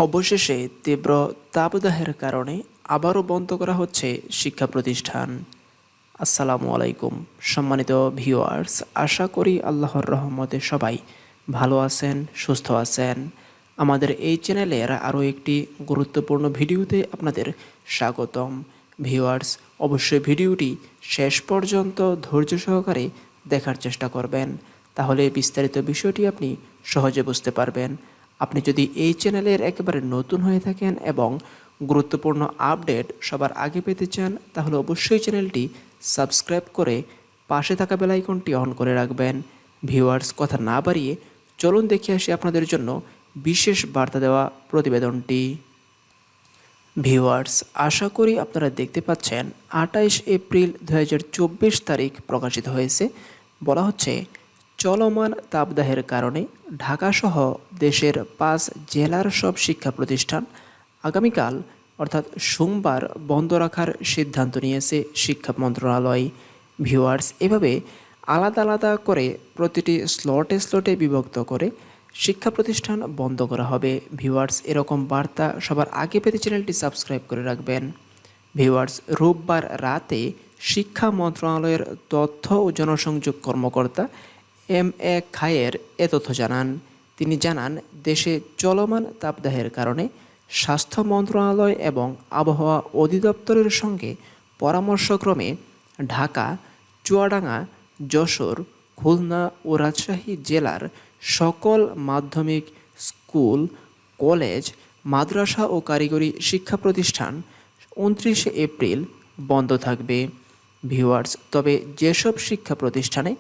অবশেষে তীব্র তাপদাহের কারণে আবারও বন্ধ করা হচ্ছে শিক্ষা প্রতিষ্ঠান। আসসালামু আলাইকুম সম্মানিত ভিউয়ার্স, আশা করি আল্লাহর রহমতে সবাই ভালো আছেন, সুস্থ আছেন। আমাদের এই চ্যানেলের আরও একটি গুরুত্বপূর্ণ ভিডিওতে আপনাদের স্বাগতম। ভিউয়ার্স, অবশ্যই ভিডিওটি শেষ পর্যন্ত ধৈর্য সহকারে দেখার চেষ্টা করবেন, তাহলে বিস্তারিত বিষয়টি আপনি সহজে বুঝতে পারবেন। আপনি যদি এই চ্যানেলের একেবারে নতুন হয়ে থাকেন এবং গুরুত্বপূর্ণ আপডেট সবার আগে পেতে চান, তাহলে অবশ্যই চ্যানেলটি সাবস্ক্রাইব করে পাশে থাকা বেল আইকনটি অন করে রাখবেন। ভিউয়ার্স, কথা না বাড়িয়ে চলুন দেখে আসি আপনাদের জন্য বিশেষ বার্তা দেওয়া প্রতিবেদনটি। ভিউয়ার্স, আশা করি আপনারা দেখতে পাচ্ছেন 28 এপ্রিল 2024 তারিখ প্রকাশিত হয়েছে। বলা হচ্ছে, চলমান তাপদাহের কারণে ঢাকাসহ দেশের 5 জেলার সব শিক্ষা প্রতিষ্ঠান আগামীকাল অর্থাৎ সোমবার বন্ধ রাখার সিদ্ধান্ত নিয়েছে শিক্ষা মন্ত্রণালয়। ভিউয়ার্স, এভাবে আলাদা আলাদা করে প্রতিটি স্লটে বিভক্ত করে শিক্ষা প্রতিষ্ঠান বন্ধ করা হবে। ভিউয়ার্স, এরকম বার্তা সবার আগে পেতে চ্যানেলটি সাবস্ক্রাইব করে রাখবেন। ভিউয়ার্স, রোববার রাতে শিক্ষা মন্ত্রণালয়ের তথ্য ও জনসংযোগ কর্মকর্তা MA খায়ের এ তথ্য জানান। তিনি জানান, দেশে চলমান তাপদাহের কারণে স্বাস্থ্য মন্ত্রণালয় এবং আবহাওয়া অধিদপ্তরের সঙ্গে পরামর্শক্রমে ঢাকা, চুয়াডাঙ্গা, যশোর, খুলনা ও রাজশাহী জেলার সকল মাধ্যমিক স্কুল, কলেজ, মাদ্রাসা ও কারিগরি শিক্ষা প্রতিষ্ঠান 29 এপ্রিল বন্ধ থাকবে। ভিউয়ার্স, তবে যেসব শিক্ষা প্রতিষ্ঠানে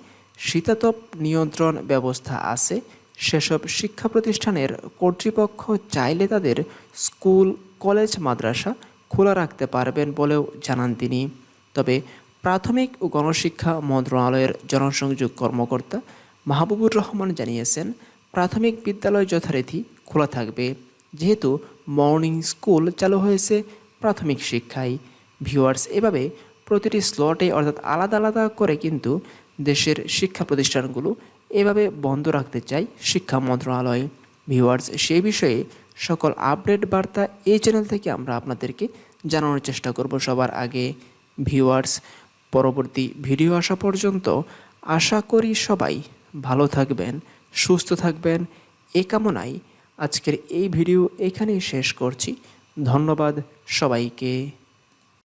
শীতাতপ নিয়ন্ত্রণ ব্যবস্থা আছে, সেসব শিক্ষা প্রতিষ্ঠানের কর্তৃপক্ষ চাইলে তাদের স্কুল, কলেজ, মাদ্রাসা খোলা রাখতে পারবেন বলেও জানান তিনি। তবে প্রাথমিক ও গণশিক্ষা মন্ত্রণালয়ের জনসংযোগ কর্মকর্তা মাহবুবুর রহমান জানিয়েছেন, প্রাথমিক বিদ্যালয় যথারীতি খোলা থাকবে, যেহেতু মর্নিং স্কুল চালু হয়েছে প্রাথমিক শিক্ষায়। ভিউয়ার্স, এভাবে প্রতিটি স্লটে অর্থাৎ আলাদা আলাদা করে কিন্তু দেশের শিক্ষা প্রতিষ্ঠানগুলো এভাবে বন্ধ রাখতে চায় শিক্ষা মন্ত্রণালয়। ভিউয়ার্স, সেই বিষয়ে সকল আপডেট বার্তা এই চ্যানেল থেকে আমরা আপনাদেরকে জানানোর চেষ্টা করব সবার আগে। ভিউয়ার্স, পরবর্তী ভিডিও আসা পর্যন্ত আশা করি সবাই ভালো থাকবেন, সুস্থ থাকবেন। এই কামনায় আজকের এই ভিডিও এখানেই শেষ করছি। ধন্যবাদ সবাইকে।